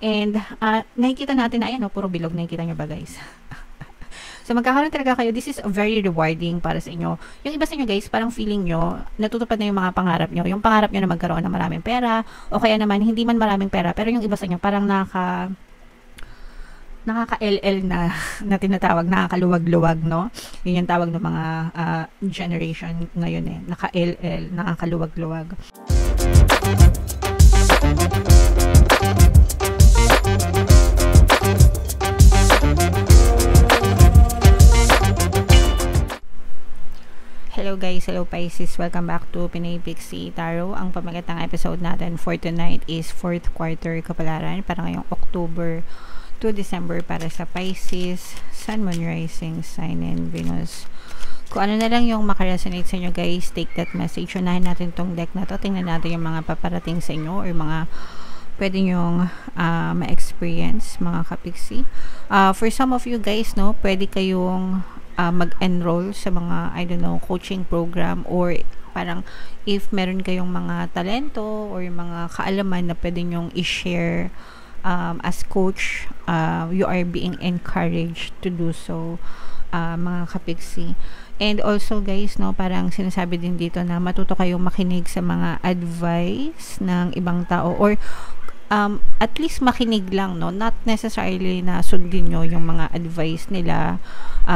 And nakikita natin na ayan, puro bilog, nakikita nyo ba guys? So, magkakaroon talaga kayo. This is very rewarding para sa inyo. Yung iba sa inyo guys, parang feeling nyo, natutupad na yung mga pangarap nyo. Yung pangarap nyo na magkaroon ng maraming pera, o kaya naman, hindi man maraming pera, pero yung iba sa inyo, parang nakaka-LL na tinatawag, nakakaluwag-luwag, no? Yun yung tawag ng mga generation ngayon naka-LL, nakakaluwag-luwag. Hello guys, hello Pisces, welcome back to Pinay Pixie Tarot. Ang pamagatang episode natin for tonight is 4th quarter kapalaran para ngayong October to December para sa Pisces, Sun, Moon, Rising, Sign, and Venus. Kung ano na lang yung makaresonate sa inyo guys, take that message. Unahin natin tong deck na to. Tingnan natin yung mga paparating sa inyo or mga pwede nyong ma-experience, mga kapiksi. For some of you guys, no, pwede kayong mag-enroll sa mga, I don't know, coaching program, or parang if meron kayong mga talento or mga kaalaman na pwede nyong i-share as coach, you are being encouraged to do so, mga kapiksi. And also guys, no, parang sinasabi din dito na matuto kayong makinig sa mga advice ng ibang tao, or at least makinig lang, no, not necessarily na sundin nyo yung mga advice nila,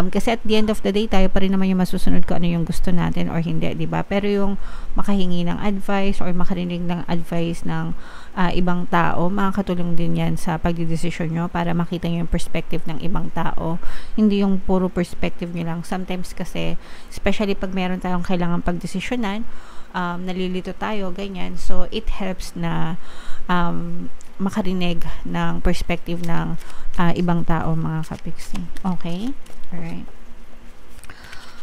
kasi at the end of the day, tayo pa rin naman yung masusunod kung ano yung gusto natin or hindi, diba? Pero yung makahingi ng advice or makarinig ng advice ng ibang tao, makakatulong din yan sa pagdidesisyon nyo para makita nyo yung perspective ng ibang tao, hindi yung puro perspective nyo lang. Sometimes kasi, especially pag meron tayong kailangan pagdesisyonan, nalilito tayo, ganyan, so it helps na makarinig ng perspective ng ibang tao, mga kapiksi. Okay? Alright.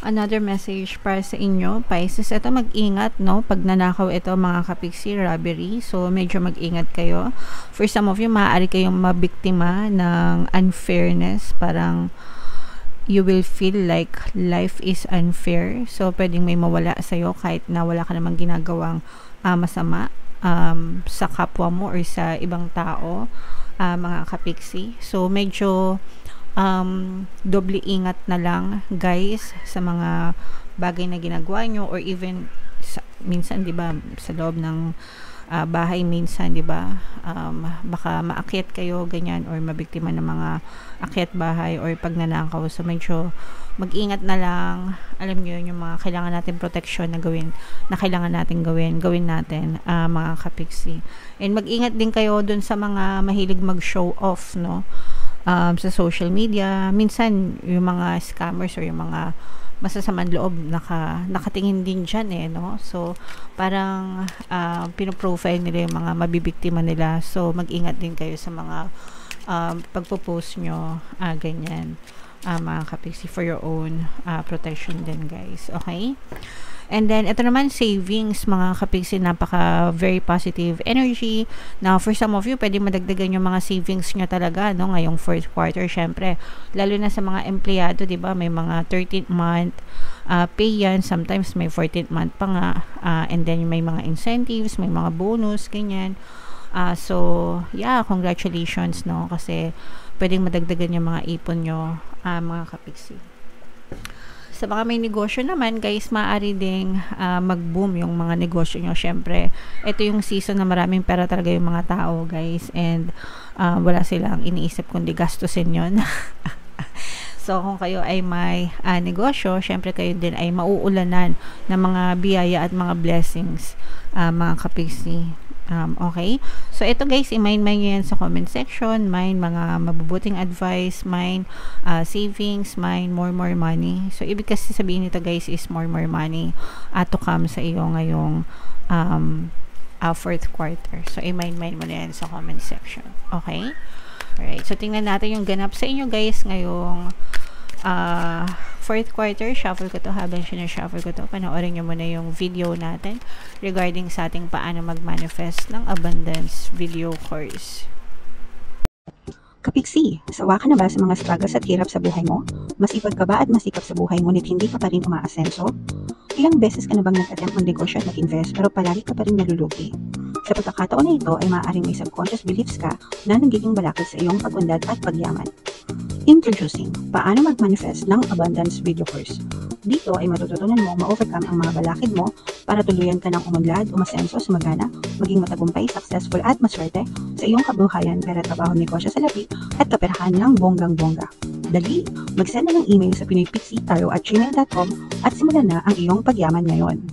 Another message para sa inyo, Pisces. Ito, mag-ingat, no? Pag nanakaw ito, mga kapiksi, robbery. So, medyo mag-ingat kayo. For some of you, maaari kayong mabiktima ng unfairness. Parang you will feel like life is unfair. So, pwedeng may mawala sa'yo kahit na wala ka namang ginagawang masama sa kapwa mo or sa ibang tao, mga kapiksi. So, medyo doble ingat na lang guys sa mga bagay na ginagawa nyo, or even minsan, diba, sa loob ng bahay minsan, diba, baka maakyat kayo, ganyan, or mabiktima ng mga akyat bahay or pagnanakaw. So, medyo mag-ingat na lang. Alam nyo yung mga kailangan natin protection na gawin, na kailangan natin gawin natin, mga kapiksi. And mag-ingat din kayo dun sa mga mahilig mag-show off, no, sa social media. Minsan yung mga scammers or yung mga masasamang loob nakatingin din dyan, no? So parang pinoprofile nila yung mga mabibiktima nila. So mag-ingat din kayo sa mga pagpo-post nyo, ganyan, mga kapiksi, for your own protection din guys. Okay? And then, ito naman, savings, mga kapiksi, napaka very positive energy. Now, for some of you, pwede madagdagan yung mga savings nyo talaga, no, ngayong 4th quarter, syempre. Lalo na sa mga empleyado, diba, may mga 13th month pay yan, sometimes may 14th month pa nga, and then may mga incentives, may mga bonus, ganyan. So, yeah, congratulations, no, kasi pwedeng madagdagan yung mga ipon nyo, mga kapiksi. Sa mga may negosyo naman guys, maaari ding mag-boom yung mga negosyo nyo. Syempre, ito yung season na maraming pera talaga yung mga tao guys, and wala silang iniisip kundi gastusin yun. So, kung kayo ay may negosyo, syempre kayo din ay mauulanan ng mga biyaya at mga blessings, mga kapiksi. Okay? So, ito guys, i-mind yan sa comment section. Mind mga mabubuting advice, mind savings, mind more money. So, ibig kasi sabihin nito guys is more money to come sa iyo ngayong 4th quarter. So, i-mind mo na yan sa comment section. Okay? Alright. So, tingnan natin yung ganap sa inyo guys ngayong 4th quarter. Shuffle ko to. Habang sinashuffle ko to, panoorin nyo muna yung video natin regarding sa ating paano mag-manifest ng abundance video course. Kapiksi, sawa ka na ba sa mga struggles at hirap sa buhay mo? Masipag ka ba at masikap sa buhay ngunit hindi ka pa rin umaasenso? Ilang beses ka na bang nag-attempt mag-negosyo at mag-invest pero palagi ka pa rin nalulugi? Sa pagkakataon na ito ay maaaring may subconscious beliefs ka na nagiging balakid sa iyong pag-unlad at pagyaman. Introducing, paano mag-manifest ng abundance video course. Dito ay matututunan mo ma-overcome ang mga balakid mo para tuluyan ka ng umunlad, umasenso, sumagana, maging matagumpay, successful at maswerte sa iyong kabuhayan, pera, trabaho, negosyo sa lapi at kaperahan ng bonggang-bongga. Dali, mag-send na ng email sa pinoypixie@gmail.com at simulan na ang iyong pagyaman ngayon.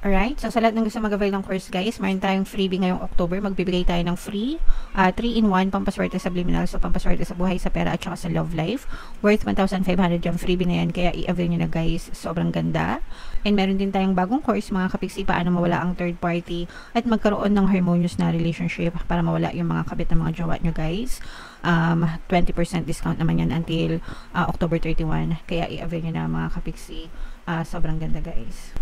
Alright, so sa lahat ng gusto mag-avail ng course guys, mayroon tayong freebie ngayong October. Magbibigay tayo ng free 3-in-1 pampaswerte subliminal, so pampaswerte sa buhay, sa pera at saka sa love life. Worth 1,500 yung freebie na yan, kaya i-avail nyo na guys. Sobrang ganda. And meron din tayong bagong course mga kapiksi, paano mawala ang third party at magkaroon ng harmonious na relationship para mawala yung mga kabit ng mga jowa nyo guys. 20% discount naman yan until October 31. Kaya i-avail nyo na mga kapiksi. Sobrang ganda guys.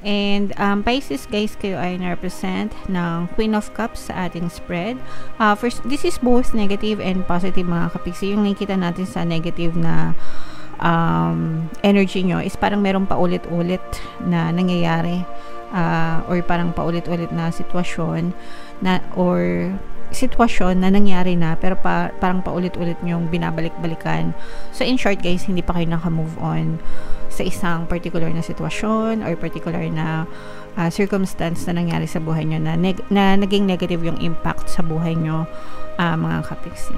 And Pisces guys, kayo ay na-represent ng Queen of Cups sa ating spread. First, this is both negative and positive mga kapiksi. Yung nakikita natin sa negative na energy nyo is parang merong paulit-ulit na nangyayari or parang paulit-ulit na sitwasyon na sitwasyon na nangyari na pero parang paulit-ulit nyong binabalik-balikan. So in short guys, hindi pa kayo naka-move on sa isang particular na sitwasyon or particular na circumstance na nangyari sa buhay nyo na naging negative yung impact sa buhay nyo mga kapiksi.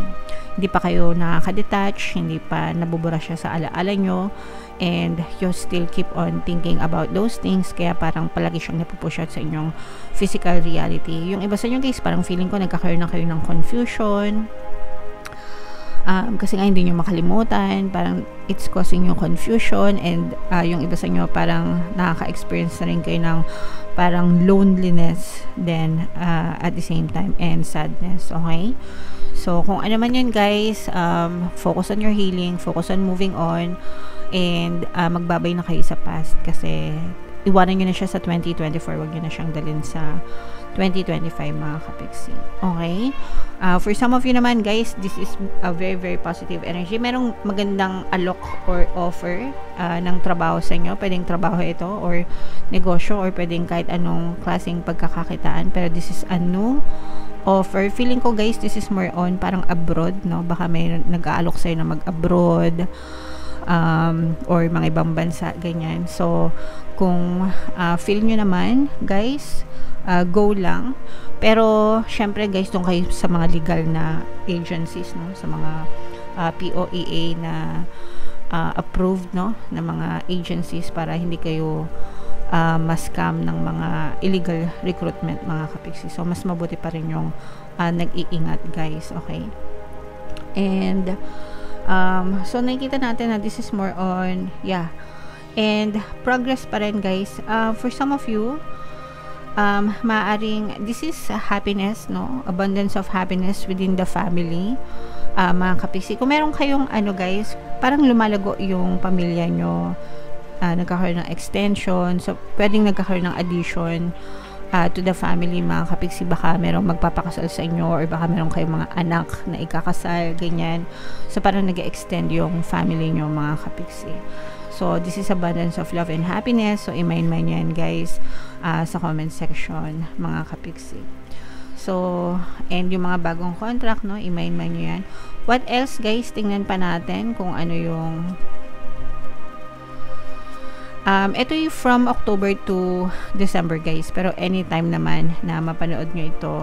Hindi pa kayo nakaka-detach, hindi pa nabubura siya sa alaala nyo, and you still keep on thinking about those things, kaya parang palagi siyang napupush out sa inyong physical reality. Yung iba sa inyo guys, parang feeling ko nagkakaroon na kayo ng confusion, kasi nga hindi nyo makalimutan, parang it's causing you confusion, and yung iba sa inyo parang nakaka-experience na rin kayo ng parang loneliness then at the same time and sadness. Okay, so kung ano man yun guys, focus on your healing, focus on moving on, and magbabay na kayo sa past kasi iwanan nyo na siya sa 2024, wag nyo na siyang dalhin sa 2025 mga kapiksi. Okay? For some of you naman guys, this is a very very positive energy. Merong magandang alok or offer ng trabaho sa inyo. Pwedeng trabaho ito or negosyo or pwedeng kahit anong klaseng pagkakakitaan. Pero this is a new offer. Feeling ko guys, this is more on parang abroad, no? Baka may nag-aalok sa'yo na mag-abroad or mga ibang bansa, ganyan. So, kung feel nyo naman guys, go lang. Pero syempre guys, doon kayo sa mga legal na agencies, no, sa mga POEA na approved, no, na mga agencies para hindi kayo ma-scam ng mga illegal recruitment mga kapiksi. So mas mabuti pa rin yung nag-iingat guys. Okay, and so nakikita natin na this is more on and progress pa rin guys. For some of you, maaring this is happiness, no, abundance of happiness within the family mga kapiksi. Kung meron kayong guys, parang lumalago yung pamilya nyo, nagkakaroon ng extension, so pwedeng nagkakaroon ng addition to the family mga kapiksi. Baka merong magpapakasal sa inyo or baka meron kayong mga anak na ikakasal, ganyan. So parang nag-extend yung family nyo mga kapiksi. So this is abundance of love and happiness. So i-mind yan guys sa comment section mga kapiksi. So and yung mga bagong contract, no, i-mind nyo yan. What else guys? Tingnan pa natin kung ano yung ito yung from October to December guys, pero anytime naman na mapanood nyo ito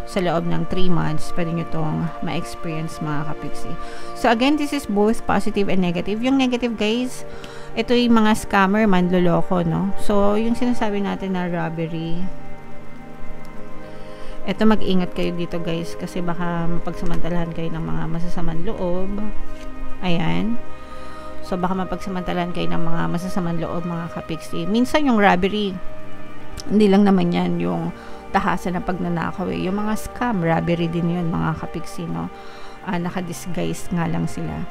sa loob ng 3 months, pwede nyo itong ma-experience mga kapiksi. So again, this is both positive and negative. Yung negative guys, ito yung mga scammer, manloloko, no? So yung sinasabi natin na robbery, ito mag-ingat kayo dito guys, kasi baka mapagsamantalahan kayo ng mga masasamang loob. Ayan. So baka mapagsamantalahan kayo ng mga masasamang loob mga kapiksi. Minsan yung robbery, hindi lang naman yan yung tahasan na pagnanakaw, yung mga scam, robbery din yun mga kapiksi, no? naka-disguise nga lang sila.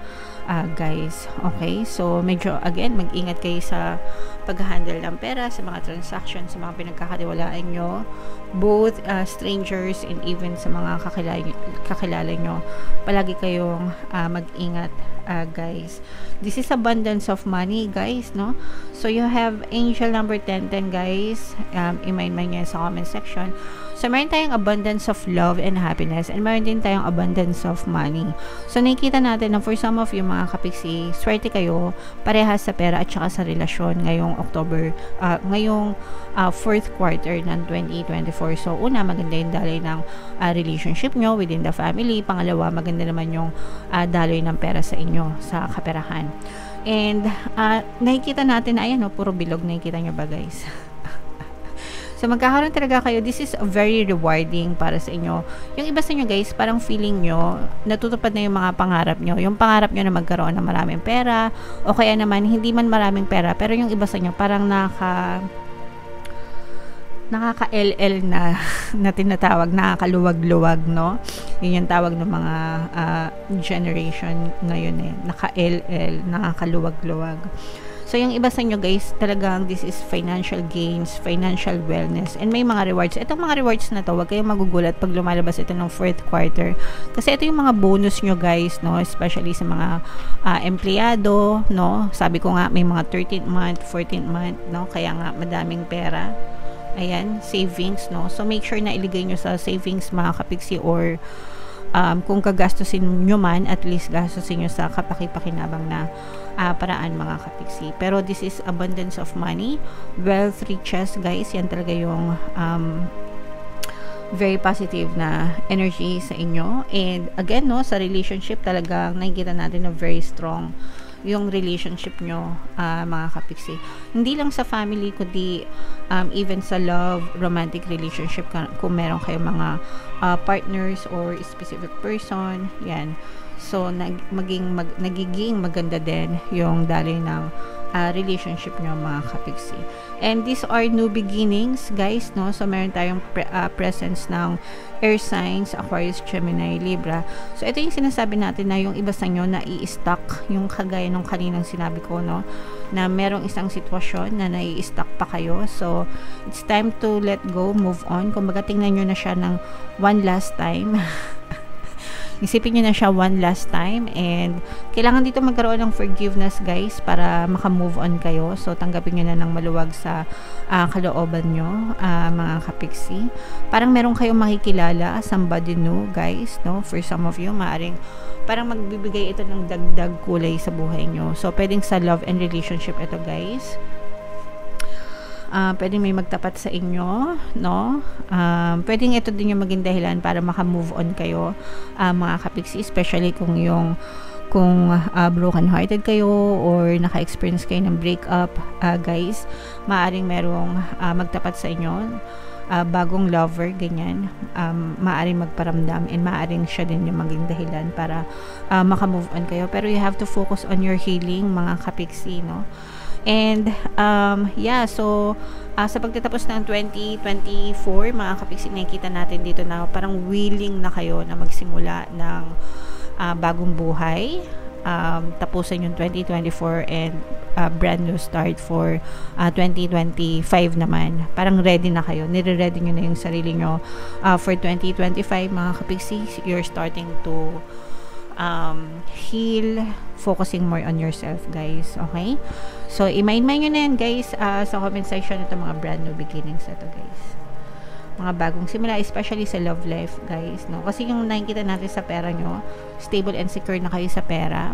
Guys, okay? So, medyo, again, mag-ingat kayo sa pag-handle ng pera, sa mga transactions, sa mga pinagkakatiwalaan nyo, both strangers and even sa mga kakilala nyo. Palagi kayong mag-ingat, guys. This is abundance of money, guys, no? So, you have angel number 1010, guys. I-mind nyo sa comment section. So, meron tayong abundance of love and happiness, and meron din tayong abundance of money. So, nakikita natin na for some of you mga kapiksi, swerte kayo parehas sa pera at saka sa relasyon ngayong October, ngayong fourth quarter ng 2024. So, una, maganda yung daloy ng relationship nyo within the family. Pangalawa, maganda naman yung daloy ng pera sa inyo, sa kaperahan. And, nakikita natin na, ayan, no, puro bilog, nakikita nyo ba, guys? So, magkakaroon talaga kayo. This is very rewarding para sa inyo. Yung iba sa inyo, guys, parang feeling nyo, natutupad na yung mga pangarap nyo. Yung pangarap nyo na magkaroon ng maraming pera, o kaya naman, hindi man maraming pera, pero yung iba sa inyo, parang nakaka-LL na tinatawag, nakakaluwag-luwag, no? Yun yung tawag ng mga generation ngayon eh. Naka-LL, nakakaluwag-luwag. So, yung iba sa inyo, guys, talagang this is financial gains, financial wellness, and may mga rewards. Itong mga rewards na to, huwag kayong magugulat pag lumalabas ito ng fourth quarter. Kasi ito yung mga bonus nyo, guys, no? Especially sa mga empleyado, no? Sabi ko nga, may mga 13th month, 14th month, no? Kaya nga, madaming pera. Ayan, savings, no? So, make sure na iligay nyo sa savings, mga kapiksi, or kung kagastusin nyo man, at least gastusin nyo sa kapaki-pakinabang na paraan, mga kapiksi. Pero this is abundance of money, wealth, riches, guys. Yan talaga yung very positive na energy sa inyo. And again, no, sa relationship talagang nakikita natin na very strong yung relationship nyo, mga kapiksi. Hindi lang sa family, kundi even sa love, romantic relationship, kung meron kayong mga partners or specific person, yan. So, nagiging maganda din yung daloy ng relationship nyo, mga kapiksi. And these are new beginnings, guys, no? So, meron tayong presence ng air signs, Aquarius, Gemini, Libra. So, ito yung sinasabi natin na yung iba sa nyo na i-stuck, yung kagaya nung kaninang sinabi ko, no? Na merong isang sitwasyon na nai-stuck pa kayo. So, it's time to let go, move on. Kumbaga, tingnan nyo na siya ng one last time. Isipin nyo na siya one last time, and kailangan dito magkaroon ng forgiveness, guys, para makamove on kayo. So, tanggapin nyo na ng maluwag sa kalooban nyo, mga kapiksi. Parang meron kayong makikilala, somebody new, guys, no? For some of you, maaring parang magbibigay ito ng dagdag kulay sa buhay nyo. So, pwedeng sa love and relationship ito, guys. Pwedeng may magtapat sa inyo, no? Pwedeng ito din yung maging dahilan para maka-move on kayo, mga kapiksi, especially kung broken hearted kayo or naka-experience kayo ng breakup, guys. Maaring merong magtapat sa inyo, bagong lover, ganyan. Maaring magparamdam, and maaring siya din yung maging dahilan para maka-move on kayo. Pero you have to focus on your healing, mga kapiksi, no? And, yeah, so, sa pagtatapos ng 2024, mga kapiksi, nakikita natin dito na parang willing na kayo na magsimula ng bagong buhay. Tapusin yung 2024 and brand new start for 2025 naman. Parang ready na kayo. Nire-ready nyo na yung sarili nyo for 2025, mga kapiksi. You're starting to heal, focusing more on yourself, guys. Okay? So, i-mind nyo na yan, guys, sa comment section. Ito mga brand new beginnings ito, guys. Mga bagong simula, especially sa love life, guys, no? Kasi yung nakikita natin sa pera nyo, stable and secure na kayo sa pera.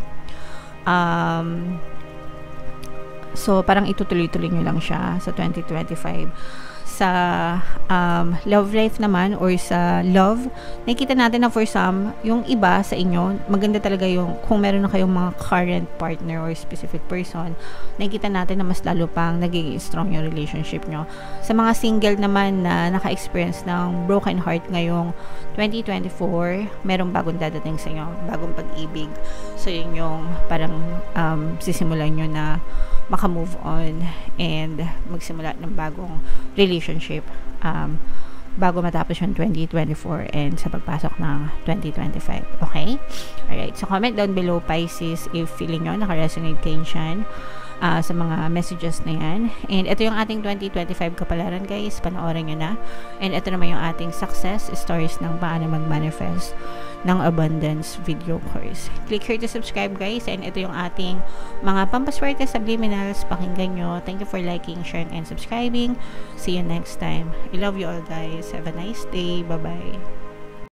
So, parang itutuloy-tuloy nyo lang siya sa 2025. Sa love life naman, or sa love, nakikita natin na for some, yung iba sa inyo, maganda talaga yung kung meron na kayong mga current partner or specific person, nakikita natin na mas lalo pang nagiging strong yung relationship nyo. Sa mga single naman na naka-experience ng broken heart ngayong 2024, merong bagong dadating sa inyo, bagong pag-ibig. So, yun yung parang sisimulan nyo na maka-move on and magsimula ng bagong relationship bago matapos yung 2024 and sa pagpasok ng 2025. Okay? Alright. So, comment down below, Pisces, if feeling nyo nakaresonate kayo dyan sa mga messages na yan. And ito yung ating 2025 kapalaran, guys. Panoorin nyo na. And ito naman yung ating success stories ng paano mag-manifest ng abundance video course. Click here to subscribe, guys. And ito yung ating mga pampaswerte subliminals. Pakinggan nyo. Thank you for liking, sharing, and subscribing. See you next time. I love you all, guys. Have a nice day. Bye-bye.